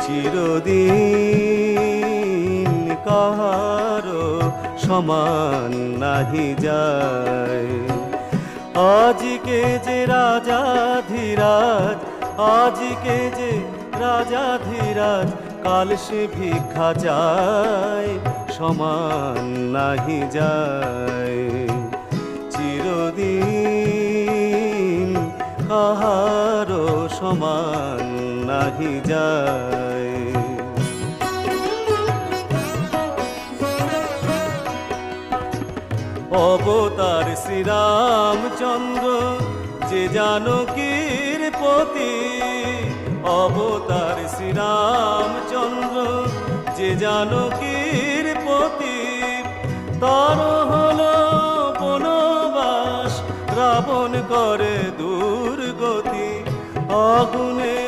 চিরদিন কাহারো সমান নাহি যায়। আজকে যে রাজাধিরাজ, আজকে যে রাজাধিরাজ, কাল সে ভিক্ষা চায়, সমান নাহি যায়। চিরদিন কাহারো সমান নাহি যায়। অবতার শ্রীরামচন্দ্র যে জানকীর পতি, অবতার শ্রীরামচন্দ্র যে জানকীর পতি, তার হলো বনবাস, রাবণ করে দুর্গতি। আগুনে